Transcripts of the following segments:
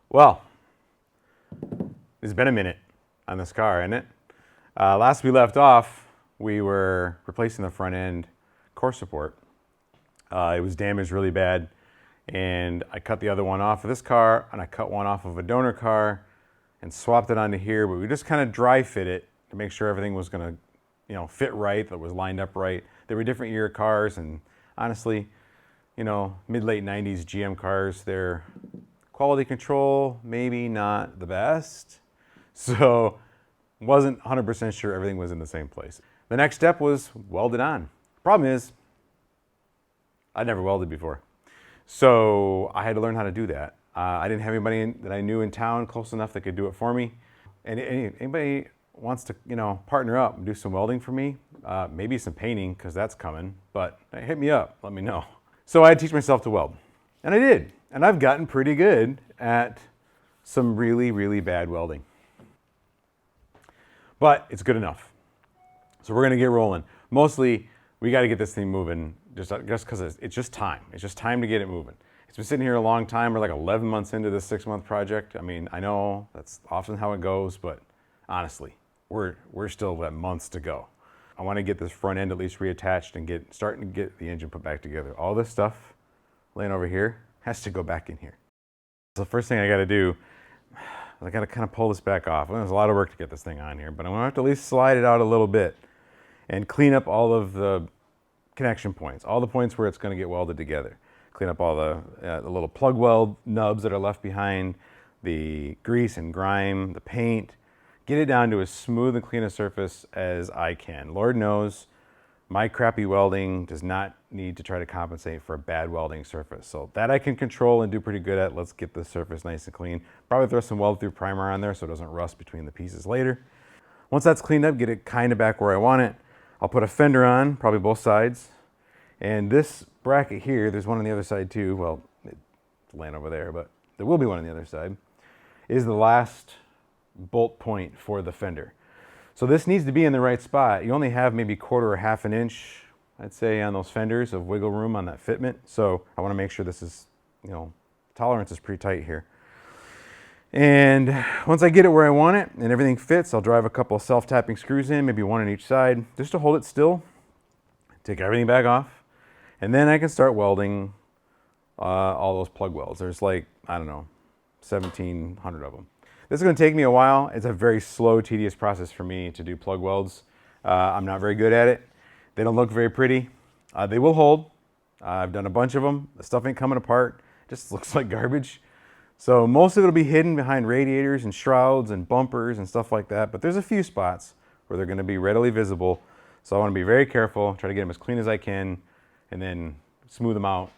Well, it's been a minute on this car, hasn't it? Last we left off, we were replacing the front end core support. It was damaged really bad, and I cut the other one off of this car, and I cut one off of a donor car and swapped it onto here, but we just kind of dry fit it to make sure everything was going to fit right, that it was lined up right. There were different year cars, and honestly, mid-late 90s GM cars, their quality control, maybe not the best. So wasn't 100% sure everything was in the same place. The next step was weld it on. Problem is, I'd never welded before. So I had to learn how to do that. I didn't have anybody that I knew in town close enough that could do it for me. And anybody wants to, partner up and do some welding for me, maybe some painting, because that's coming, but hit me up, let me know. So I had to teach myself to weld. And I did. And I've gotten pretty good at some really, really bad welding. But it's good enough. So we're gonna get rolling. Mostly, we gotta get this thing moving just because it's just time. It's just time to get it moving. It's been sitting here a long time. We're like 11 months into this 6-month project. I mean, I know that's often how it goes, but honestly, we're still at months to go. I wanna get this front end at least reattached and starting to get the engine put back together. All this stuff laying over here has to go back in here. So the first thing I gotta do, I gotta kind of pull this back off. There's a lot of work to get this thing on here, but I'm gonna have to at least slide it out a little bit and clean up all of the connection points, all the points where it's gonna get welded together. Clean up all the little plug weld nubs that are left behind, the grease and grime, the paint, get it down to as smooth and clean a surface as I can. Lord knows, my crappy welding does not need to try to compensate for a bad welding surface. So that I can control and do pretty good at. Let's get the surface nice and clean. Probably throw some weld through primer on there so it doesn't rust between the pieces later. Once that's cleaned up, get it kind of back where I want it. I'll put a fender on, probably both sides. And this bracket here, there's one on the other side too. Well, it's laying over there, but there will be one on the other side, is the last bolt point for the fender. So this needs to be in the right spot. You only have maybe 1/4 or 1/2 an inch, I'd say, on those fenders of wiggle room on that fitment. So I want to make sure this is, tolerance is pretty tight here. And once I get it where I want it and everything fits, I'll drive a couple of self-tapping screws in, maybe one on each side, just to hold it still, take everything back off, and then I can start welding all those plug welds. There's 1,700 of them. This is going to take me a while. It's a very slow, tedious process for me to do plug welds. I'm not very good at it. They don't look very pretty. They will hold. I've done a bunch of them. The stuff ain't coming apart. It just looks like garbage. So most of it will be hidden behind radiators and shrouds and bumpers and stuff like that. But there's a few spots where they're going to be readily visible. So I want to be very careful, try to get them as clean as I can, and then smooth them out.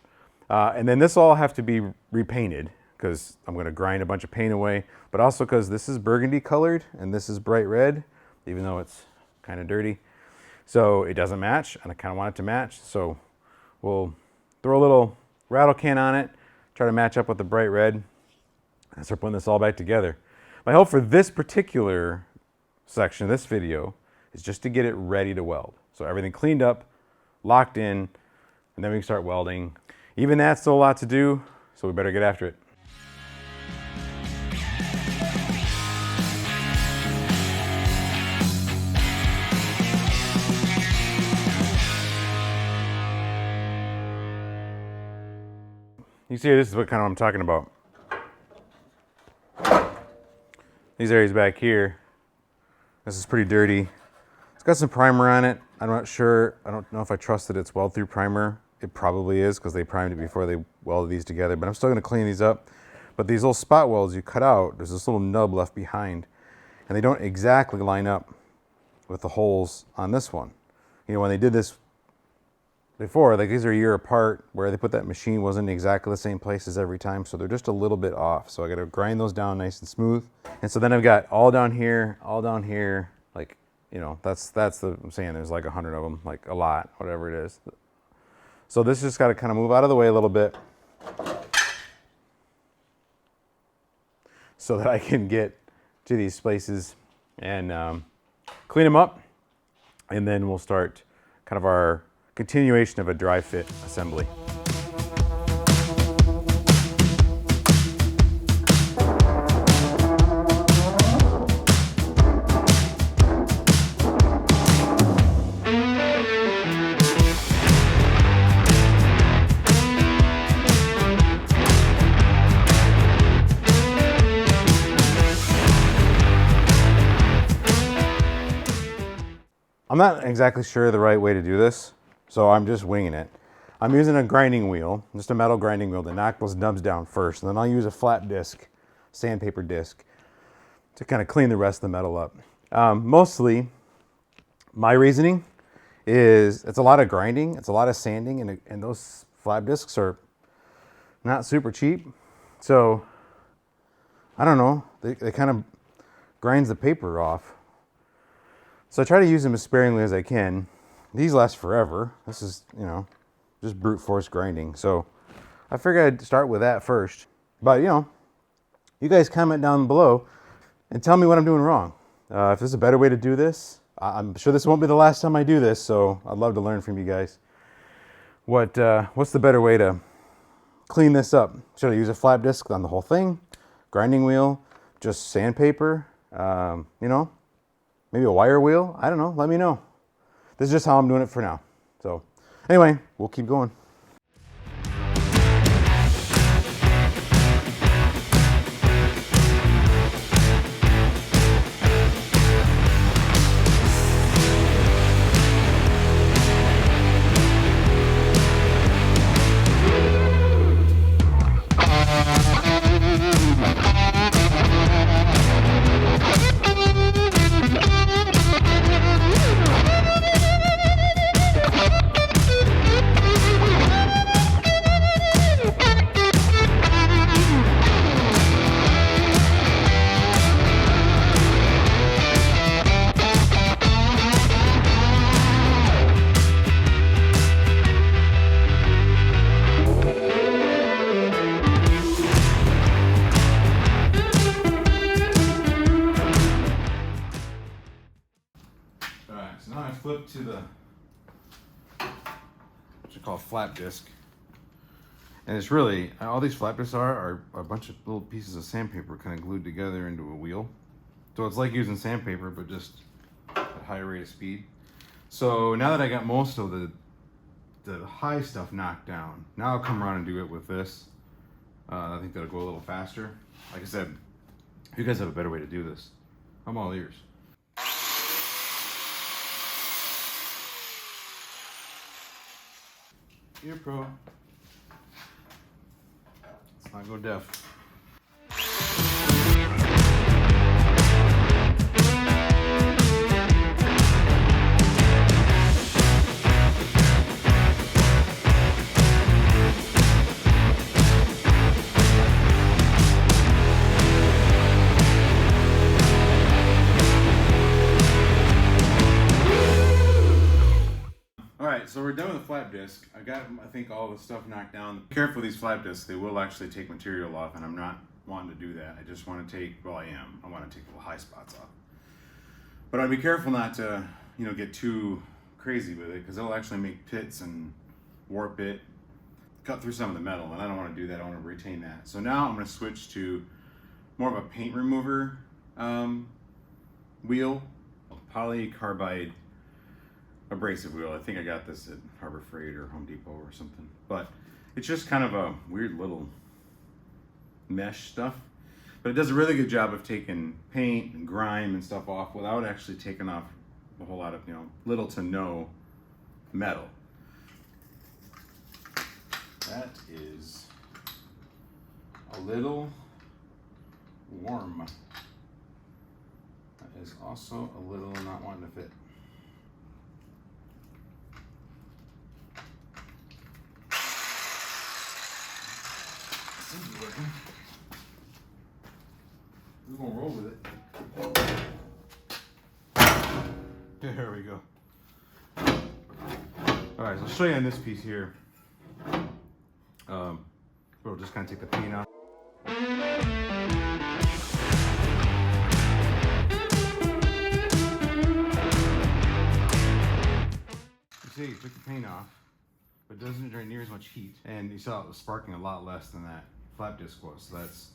And then this all have to be repainted, because I'm going to grind a bunch of paint away, but also because this is burgundy colored and this is bright red, even though it's kind of dirty. So it doesn't match, and I kind of want it to match. So we'll throw a little rattle can on it, try to match up with the bright red, and start putting this all back together. My hope for this particular section of this video is just to get it ready to weld. So everything cleaned up, locked in, and then we can start welding. Even that's still a lot to do, so we better get after it. You see, this is what I'm talking about. These areas back here, this is pretty dirty. It's got some primer on it. I'm not sure, I don't know if I trust that it's weld through primer. It probably is, because they primed it before they welded these together, but I'm still gonna clean these up. But these little spot welds you cut out, there's this little nub left behind, and they don't exactly line up with the holes on this one. When they did this before, these are a year apart, where they put that machine wasn't exactly the same places every time, so they're just a little bit off. So I gotta grind those down nice and smooth. And so then I've got all down here, I'm saying there's like 100 of them, like a lot, whatever it is. So this just gotta kind of move out of the way a little bit so that I can get to these places and clean them up. And then we'll start kind of our continuation of a dry fit assembly. I'm not exactly sure the right way to do this, so I'm just winging it. I'm using a grinding wheel, just a metal grinding wheel to knock those nubs down first, and then I'll use a flat disc, sandpaper disc, to kind of clean the rest of the metal up. Mostly, my reasoning is it's a lot of grinding, it's a lot of sanding, and those flap discs are not super cheap. So, I don't know, they kind of grinds the paper off. So I try to use them as sparingly as I can. These last forever. This is, you know, just brute force grinding. So I figured I'd start with that first. But, you know, you guys comment down below and tell me what I'm doing wrong. If there's a better way to do this, I'm sure this won't be the last time I do this, so I'd love to learn from you guys. What's the better way to clean this up? Should I use a flap disc on the whole thing? Grinding wheel? Just sandpaper? You know? Maybe a wire wheel? I don't know. Let me know. This is just how I'm doing it for now. So anyway, we'll keep going. So now I flip to the what you call flap disc, and it's really all these flap discs are a bunch of little pieces of sandpaper kind of glued together into a wheel. So it's like using sandpaper, but just at a higher rate of speed. So now that I got most of the high stuff knocked down, now I'll come around and do it with this. I think that'll go a little faster. Like I said, if you guys have a better way to do this, I'm all ears. You're a pro. Let's not go deaf. So we're done with the flap disc. I got, I think, all the stuff knocked down. Be careful with these flap discs. They will actually take material off, and I'm not wanting to do that. I just want to take, well, I am. I want to take the high spots off. But I'd be careful not to, you know, get too crazy with it, because it'll actually make pits and warp it, cut through some of the metal, and I don't want to do that. I want to retain that. So now I'm going to switch to more of a paint remover wheel, polycarbide abrasive wheel. I think I got this at Harbor Freight or Home Depot or something. But it's just kind of a weird little mesh stuff. But it does a really good job of taking paint and grime and stuff off without actually taking off a whole lot of, you know, little to no metal. That is a little warm. That is also a little not wanting to fit. This is working. We're gonna roll with it. There we go. All right, so I'll show you on this piece here. We'll just kind of take the paint off. You see, you took the paint off, but it doesn't generate near as much heat. And you saw it was sparking a lot less than that flap disc was. So that's,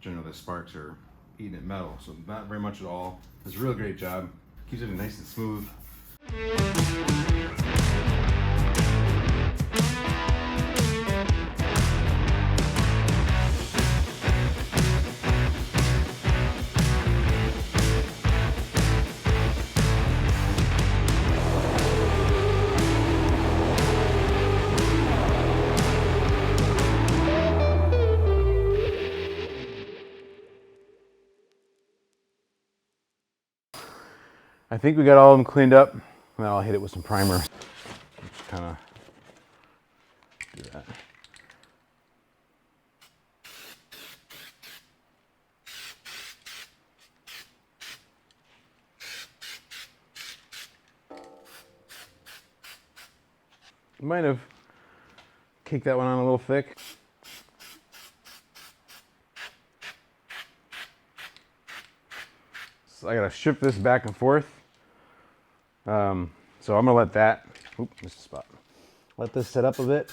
generally the sparks are eating at metal. So not very much at all. Does a real great job. Keeps it nice and smooth. I think we got all of them cleaned up. Now I'll hit it with some primer. Just kind of do that. Might have kicked that one on a little thick. So I gotta shift this back and forth. So I'm gonna let that, missed a spot. Let this set up a bit.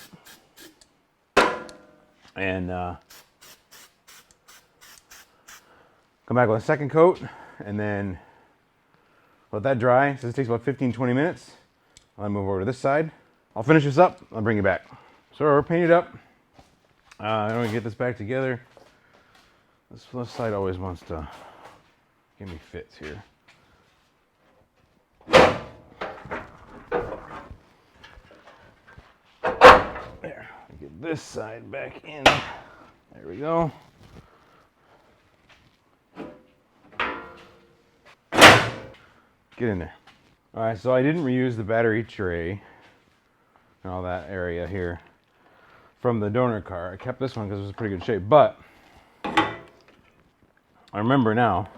And come back with a second coat and then let that dry. So this takes about 15-20 minutes. I'll move over to this side. I'll finish this up, I'll bring you back. So we're painted up. I'm gonna get this back together. This left side always wants to give me fits here. There, get this side back in. There we go. Get in there. All right, so I didn't reuse the battery tray and all that area here from the donor car. I kept this one because it was in pretty good shape, but I remember now,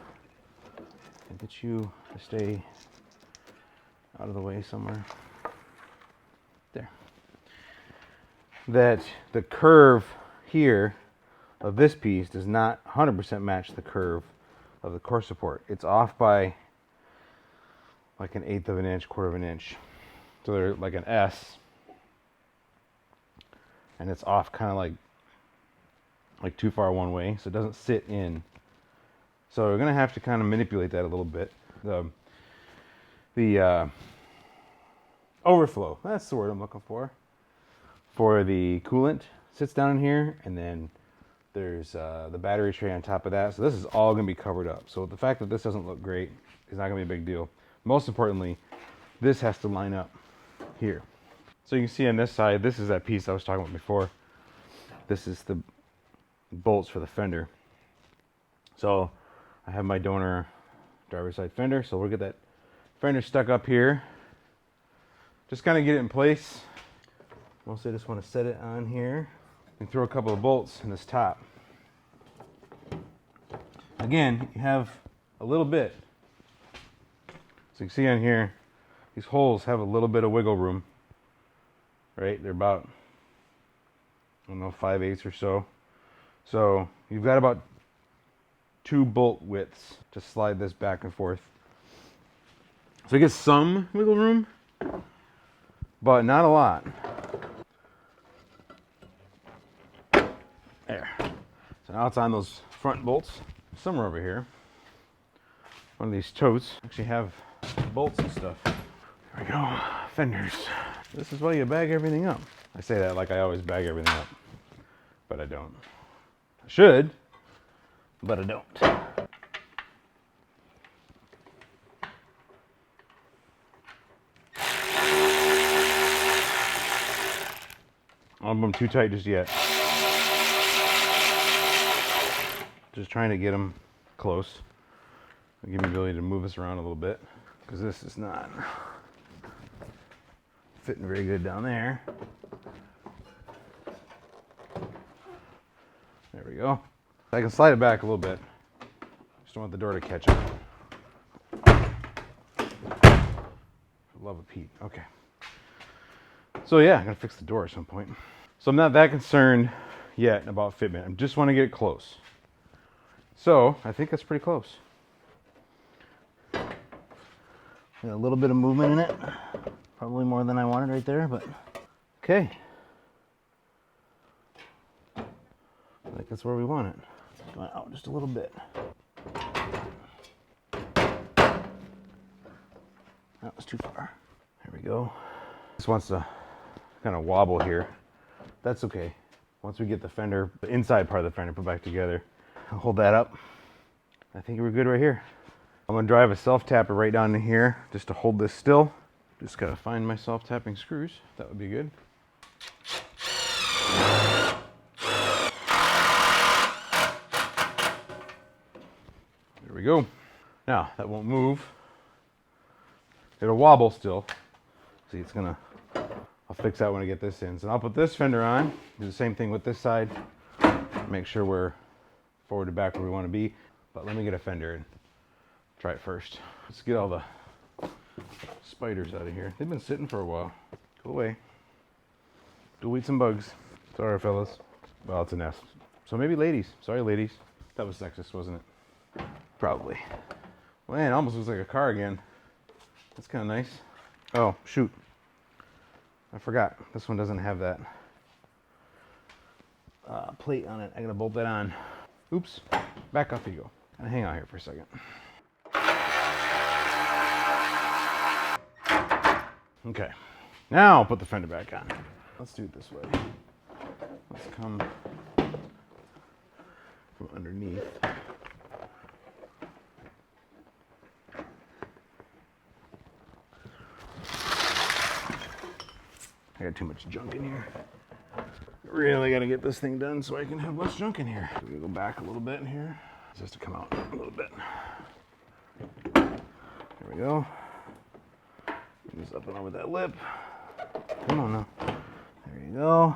I get you to stay out of the way somewhere. There. That the curve here of this piece does not 100% match the curve of the core support. It's off by like 1/8 of an inch, 1/4 of an inch. So they're like an S. And it's off kind of like too far one way, so it doesn't sit in. So we're gonna have to kind of manipulate that a little bit. The overflow, that's the word I'm looking for the coolant sits down in here, and then there's the battery tray on top of that. So this is all gonna be covered up. So the fact that this doesn't look great is not gonna be a big deal. Most importantly, this has to line up here. So you can see on this side, this is that piece I was talking about before. This is the bolts for the fender. So I have my donor driver's side fender, so we'll get that fender stuck up here. Just kind of get it in place. Mostly I just want to set it on here and throw a couple of bolts in this top. Again, you have a little bit. So you can see on here, these holes have a little bit of wiggle room. Right, they're about, I don't know, 5/8 or so. So you've got about 2 bolt widths to slide this back and forth. So it gets some wiggle room, but not a lot. There. So now it's on those front bolts. Somewhere over here, one of these totes actually have bolts and stuff. There we go, fenders. This is why you bag everything up. I say that like I always bag everything up, but I don't. I should, but I don't. I don't want them too tight just yet. Just trying to get them close. It'll give me the ability to move this around a little bit, because this is not fitting very good down there. There we go. I can slide it back a little bit. Just don't want the door to catch it. For love of Pete. Okay. So yeah, I'm gonna fix the door at some point. So I'm not that concerned yet about fitment. I just want to get it close. So I think that's pretty close. Got a little bit of movement in it. Probably more than I wanted right there, but okay. I think that's where we want it. Going out just a little bit. That was too far. There we go. This wants to kind of wobble here. That's okay. Once we get the fender, the inside part of the fender put back together, I'll hold that up. I think we're good right here. I'm gonna drive a self-tapper right down in here just to hold this still. Just gotta find my self-tapping screws. That would be good. There we go. Now, that won't move It'll wobble still. See, it's gonna, I'll fix that when I get this in. So I'll put this fender on, do the same thing with this side, make sure we're forward to back where we want to be. But let me get a fender and try it first. Let's get all the spiders out of here. They've been sitting for a while. Go away. Go eat some bugs. Sorry, fellas. Well, it's a nest. So maybe ladies. Sorry, ladies. That was sexist, wasn't it? Probably. Man, it almost looks like a car again. That's kind of nice. Oh, shoot. I forgot. This one doesn't have that plate on it. I gotta bolt that on. Oops. Back up you go. And hang out here for a second. Okay. Now put the fender back on. Let's do it this way. Let's come from underneath. I got too much junk in here. Really got to get this thing done so I can have less junk in here. We're going to go back a little bit in here just to come out a little bit. There we go. Just up and over that lip. Come on now. There you go.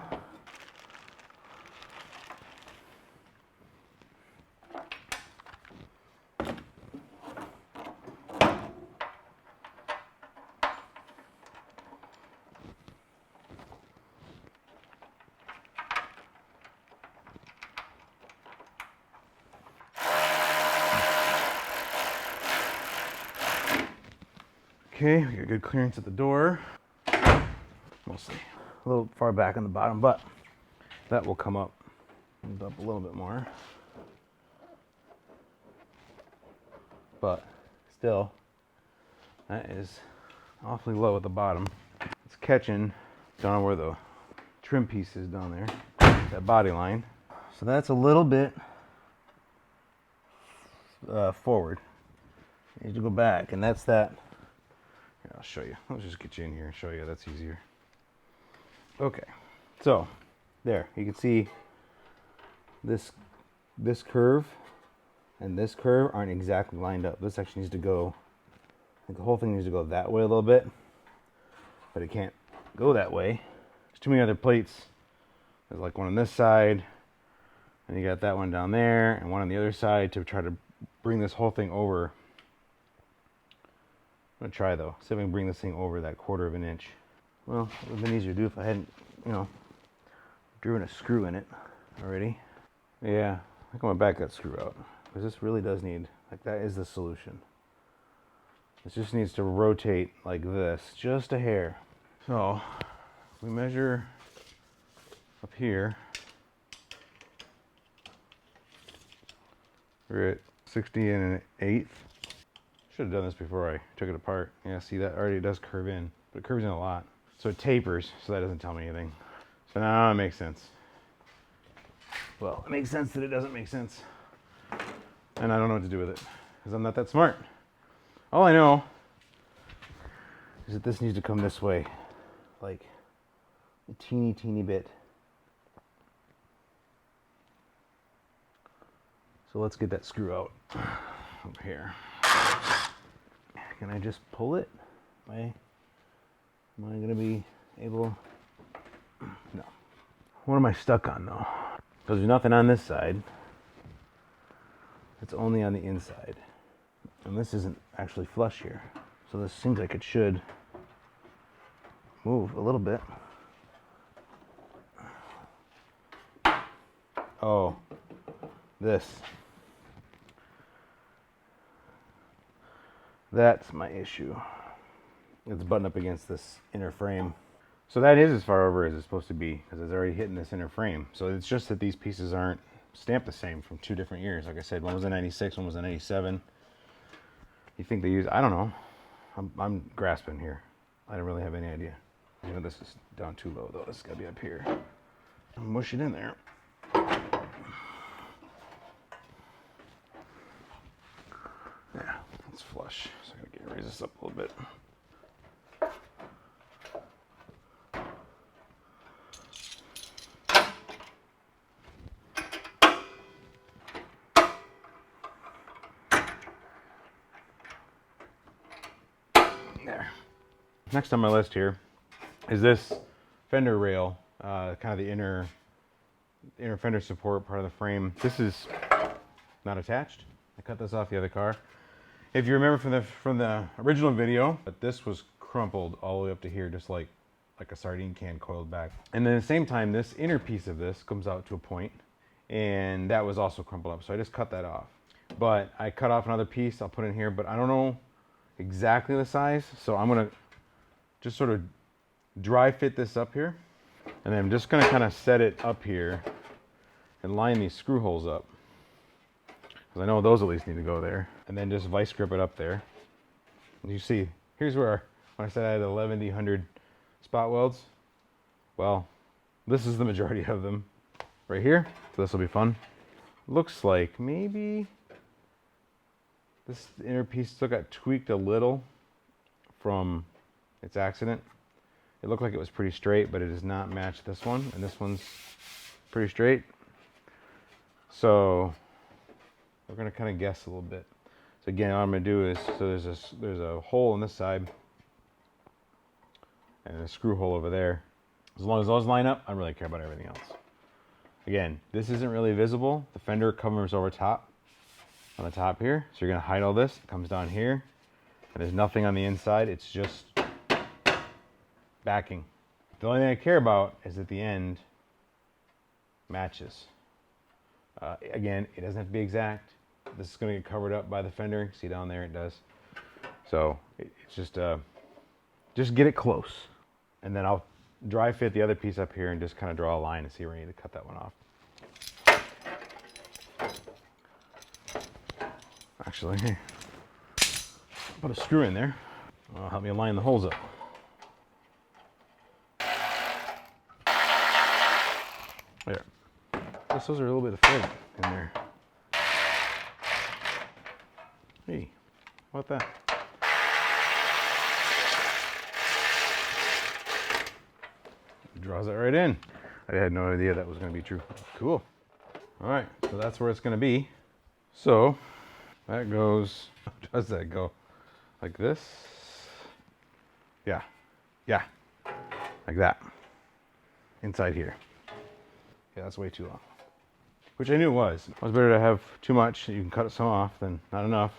Okay, we got good clearance at the door. Mostly a little far back on the bottom, but that will come up a little bit more. But still, that is awfully low at the bottom. It's catching down where the trim piece is down there, that body line. So that's a little bit forward. You need to go back, and that's that. Here, I'll show you. I'll just get you in here and show you. That's easier. Okay, so there you can see this curve and this curve aren't exactly lined up. This actually needs to go, I think the whole thing needs to go that way a little bit, but it can't go that way. There's too many other plates. There's like one on this side, and you got that one down there and one on the other side to try to bring this whole thing over. I'm gonna try though, see if I can bring this thing over that 1/4 of an inch. Well, it would have been easier to do if I hadn't, driven a screw in it already. Yeah, I think I'm gonna back that screw out, because this really does need, like, that is the solution. It just needs to rotate like this, just a hair. So, we measure up here. We're at 60 1/8. Should have done this before I took it apart. Yeah, see, that already does curve in, but it curves in a lot. So it tapers, so that doesn't tell me anything. So now it makes sense. Well, it makes sense that it doesn't make sense. And I don't know what to do with it, because I'm not that smart. All I know is that this needs to come this way, like a teeny bit. So let's get that screw out over here. Can I just pull it? Am I gonna be able? No. What am I stuck on though? Because there's nothing on this side. It's only on the inside. And this isn't actually flush here. So this seems like it should move a little bit. Oh, this. That's my issue. It's buttoned up against this inner frame. So that is as far over as it's supposed to be, because it's already hitting this inner frame. So it's just that these pieces aren't stamped the same from 2 different years. Like I said, one was a 96, one was a 97. You think they use, I don't know. I'm grasping here. I don't really have any idea. This is down too low though. This has got to be up here. Mush it in there. Yeah, it's flush. So I gotta raise this up a little bit. there. Next on my list here is this fender rail, kind of the inner fender support part of the frame. This is not attached. I cut this off the other car. If you remember from the original video, but this was crumpled all the way up to here, just like a sardine can coiled back. And then at the same time, this inner piece of this comes out to a point, and that was also crumpled up. So I just cut that off. But I cut off another piece, I'll put in here, but I don't know exactly the size. So I'm gonna just sort of dry fit this up here. And then I'm just gonna kind of set it up here and line these screw holes up, because I know those at least need to go there. And then just vice grip it up there. And you see, here's where, when I said I had 1,100 spot welds, well, this is the majority of them right here. So this will be fun. Looks like maybe this inner piece still got tweaked a little from its accident. It looked like it was pretty straight, but it does not match this one, and this one's pretty straight. So we're gonna kind of guess a little bit. So again, all I'm gonna do is, so there's a hole on this side and a screw hole over there. As long as those line up, I don't really care about everything else. Again, this isn't really visible. The fender covers over top, on the top here. So you're gonna hide all this. It comes down here, and there's nothing on the inside. It's just backing. The only thing I care about is that the end matches. Again, it doesn't have to be exact. This is going to get covered up by the fender. See down there, it does. So it's just get it close. And then I'll dry fit the other piece up here and just kind of draw a line and see where I need to cut that one off. Actually, here, put a screw in there. It'll help me line the holes up. There. Guess those are a little bit of thread in there. Hey, what that? Draws it right in. I had no idea that was going to be true. Cool. All right, so that's where it's going to be. So that goes, how does that go? Like this? Yeah, like that. Inside here. Yeah, that's way too long. Which I knew it was. It was better to have too much, you can cut some off, than not enough.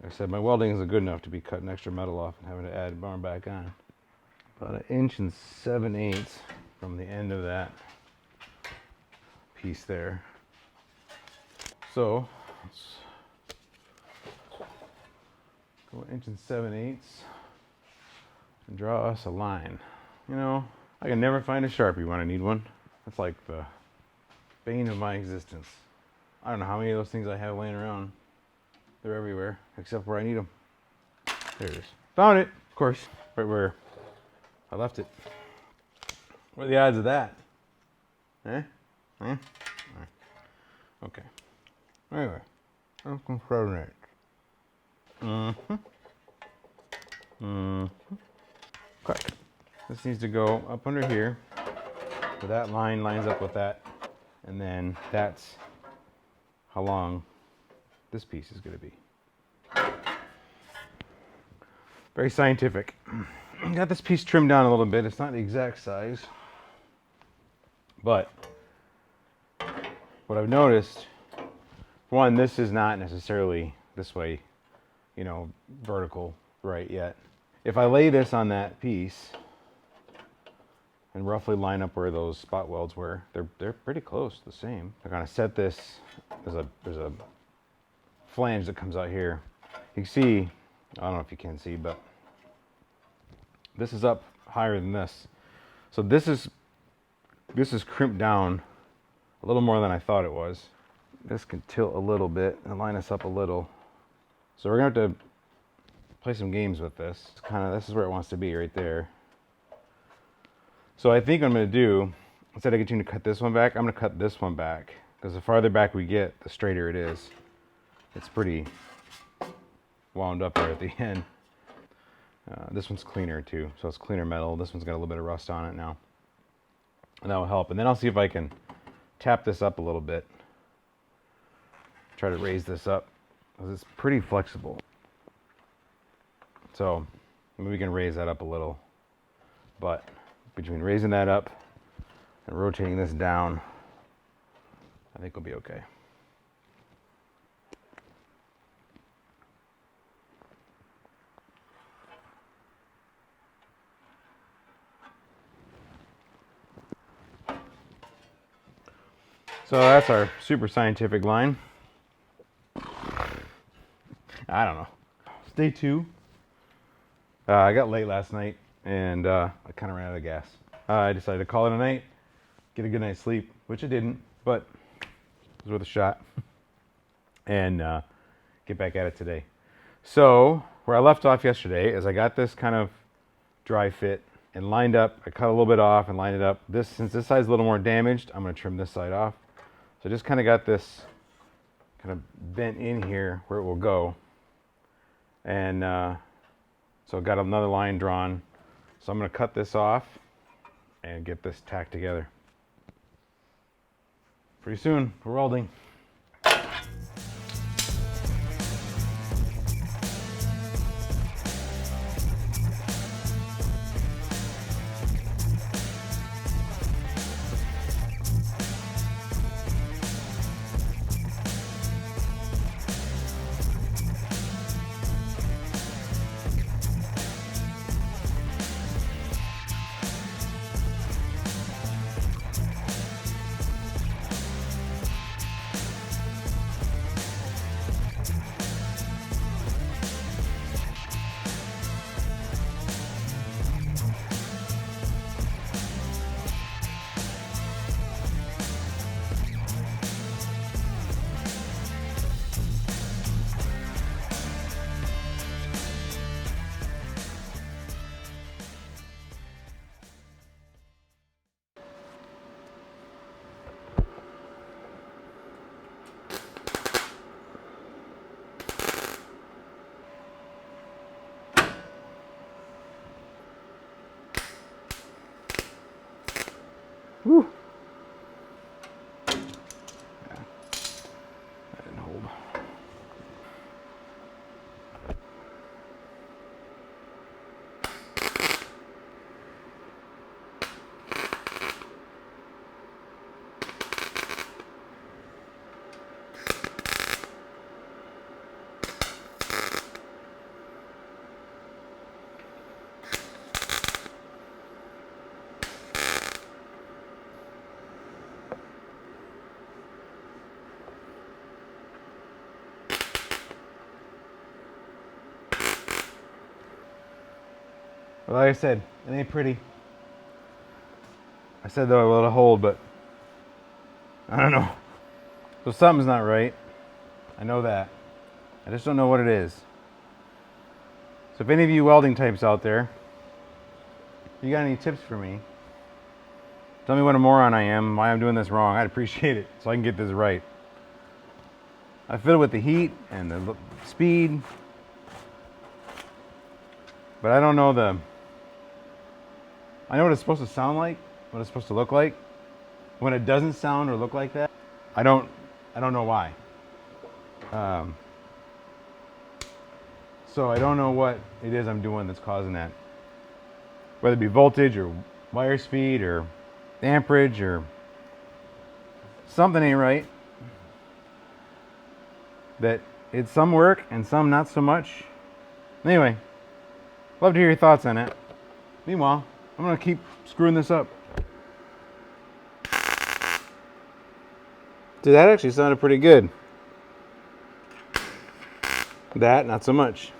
Like I said, my welding isn't good enough to be cutting extra metal off and having to add bar back on. About 1 7/8 from the end of that piece there. So let's go 1 7/8 and draw us a line. You know, I can never find a Sharpie when I need one. That's like the bane of my existence. I don't know how many of those things I have laying around. They're everywhere, except where I need them. There it is. Found it, of course, right where I left it. What are the odds of that? Eh? Okay. Anyway, I'm confronting it. Okay. This needs to go up under here. So that line lines up with that. And then that's how long this piece is going to be. Very scientific. Got this piece trimmed down a little bit. It's not the exact size. But what I've noticed, one, this is not necessarily this way, you know, vertical right yet. If I lay this on that piece and roughly line up where those spot welds were, they're pretty close, the same. I'm gonna set this, there's a flange that comes out here. You can see, I don't know if you can see, but this is up higher than this. So this is crimped down a little more than I thought it was. This can tilt a little bit and line us up a little. So we're gonna have to play some games with this. It's kind of, this is where it wants to be, right there. So I think what I'm going to do, instead of continuing to cut this one back, I'm going to cut this one back. Because the farther back we get, the straighter it is. It's pretty wound up there at the end. This one's cleaner too, so it's cleaner metal. This one's got a little bit of rust on it now. And that will help. And then I'll see if I can tap this up a little bit. Try to raise this up, because it's pretty flexible. So maybe we can raise that up a little. But between raising that up and rotating this down, I think we'll be okay. So that's our super scientific line. I don't know. Day 2. I got late last night and I kind of ran out of gas. I decided to call it a night, get a good night's sleep, which I didn't, but it was worth a shot, and get back at it today. So where I left off yesterday is I got this kind of dry fit and lined up. I cut a little bit off and lined it up. Since this side's a little more damaged, I'm going to trim this side off. So I just kind of got this kind of bent in here where it will go. And so I've got another line drawn. So I'm going to cut this off and get this tacked together. Pretty soon, we're welding. Whew. Yeah. That didn't hold. Well, like I said, it ain't pretty. I said though I will hold, but I don't know. So something's not right. I know that. I just don't know what it is. So if any of you welding types out there, you got any tips for me? Tell me what a moron I am, why I'm doing this wrong. I'd appreciate it so I can get this right. I fiddle with the heat and the speed, but I don't know I know what it's supposed to sound like, what it's supposed to look like. When it doesn't sound or look like that, I don't know why. So I don't know what it is I'm doing that's causing that. Whether it be voltage or wire speed or amperage or something ain't right. That it's some work and some not so much. Anyway, love to hear your thoughts on it. Meanwhile, I'm going to keep screwing this up. Dude, that actually sounded pretty good. That, not so much.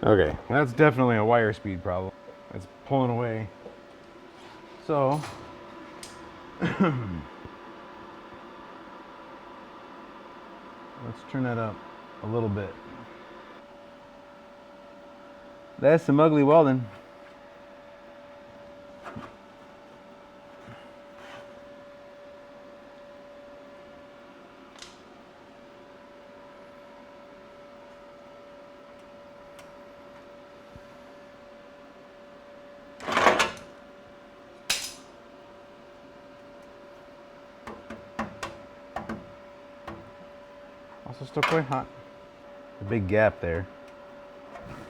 Okay, that's definitely a wire speed problem. It's pulling away. So, let's turn that up a little bit. That's some ugly welding. Also still quite hot. A big gap there.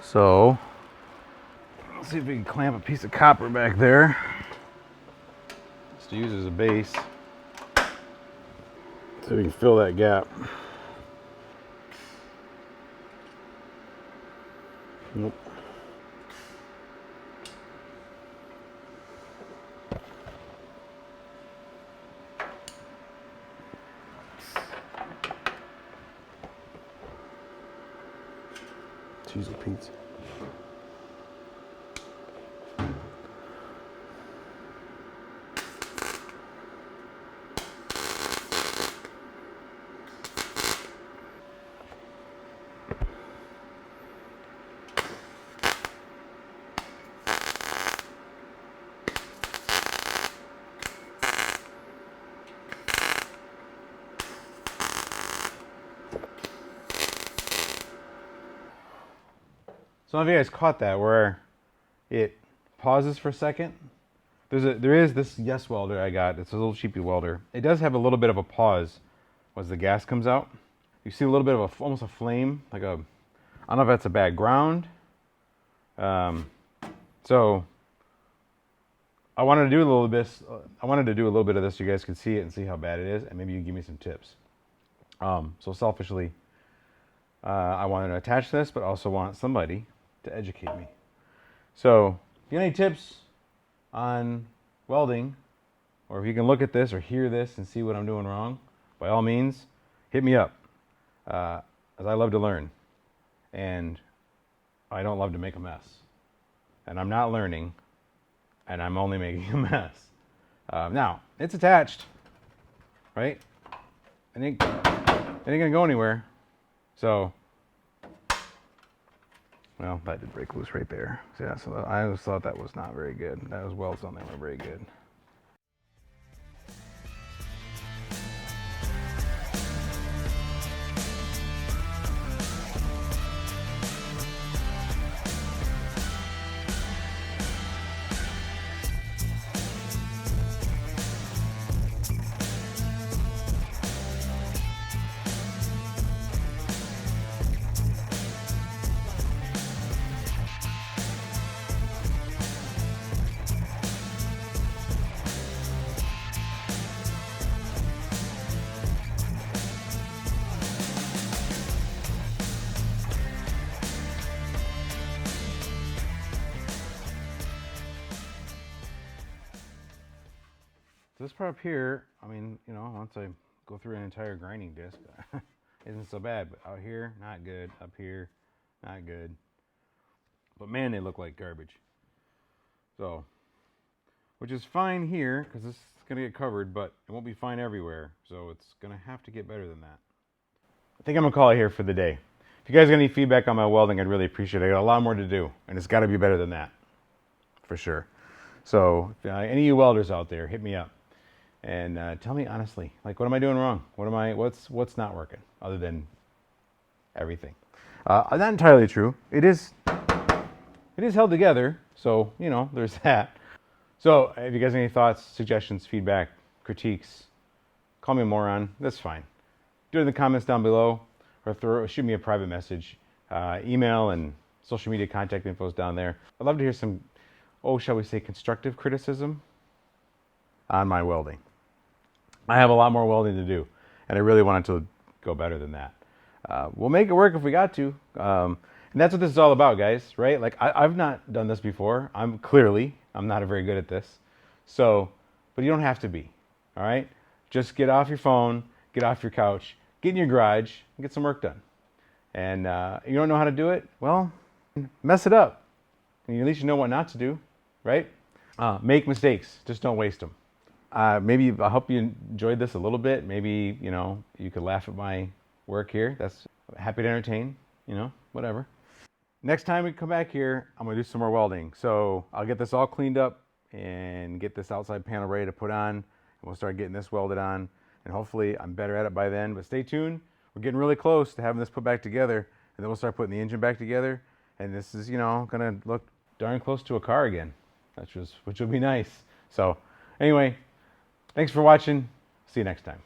So let's see if we can clamp a piece of copper back there just to use as a base so we can fill that gap. Nope. Cheese and pizza. Some of you guys caught that where it pauses for a second. There is this Yes welder I got. It's a little cheapy welder. It does have a little bit of a pause as the gas comes out. You see a little bit of almost a flame, like I don't know if that's a bad ground. So I wanted to do a little bit. I wanted to do a little bit of this so you guys could see it and see how bad it is, and maybe you can give me some tips. So selfishly, I wanted to attach this, but also want somebody to educate me. So if you have any tips on welding, or if you can look at this or hear this and see what I'm doing wrong, by all means, hit me up. As I love to learn, and I don't love to make a mess. And I'm not learning, and I'm only making a mess. Now, it's attached, right? It ain't gonna go anywhere. So, well, that did break loose right there. So yeah, so I always thought that was not very good. Those welds on there were very good. This part up here, I mean, you know, once I go through an entire grinding disc, isn't so bad. But out here, not good. Up here, not good. But man, they look like garbage. So, which is fine here, because this is going to get covered, but it won't be fine everywhere. So it's going to have to get better than that. I think I'm going to call it here for the day. If you guys got any feedback on my welding, I'd really appreciate it. I got a lot more to do, and it's got to be better than that, for sure. So, if, any of you welders out there, hit me up. And tell me honestly, like, what am I doing wrong? What's not working other than everything? Not entirely true. It is held together. So, you know, there's that. So if you guys have any thoughts, suggestions, feedback, critiques, call me a moron. That's fine. Do it in the comments down below, or shoot me a private message. Email and social media contact info is down there. I'd love to hear some, shall we say, constructive criticism on my welding. I have a lot more welding to do, and I really wanted to go better than that. We'll make it work if we got to. And that's what this is all about, guys, right? Like, I've not done this before. I'm not very good at this. So, but you don't have to be, all right? Just get off your phone, get off your couch, get in your garage, and get some work done. And you don't know how to do it? Well, mess it up. And at least you know what not to do, right? Make mistakes. Just don't waste them. Maybe I hope you enjoyed this a little bit. Maybe, you know, you could laugh at my work here. That's happy to entertain, you know, whatever. Next time we come back here, I'm going to do some more welding. So I'll get this all cleaned up and get this outside panel ready to put on. And we'll start getting this welded on. And hopefully I'm better at it by then. But stay tuned. We're getting really close to having this put back together. And then we'll start putting the engine back together. And this is, you know, going to look darn close to a car again, which will be nice. So anyway, thanks for watching. See you next time.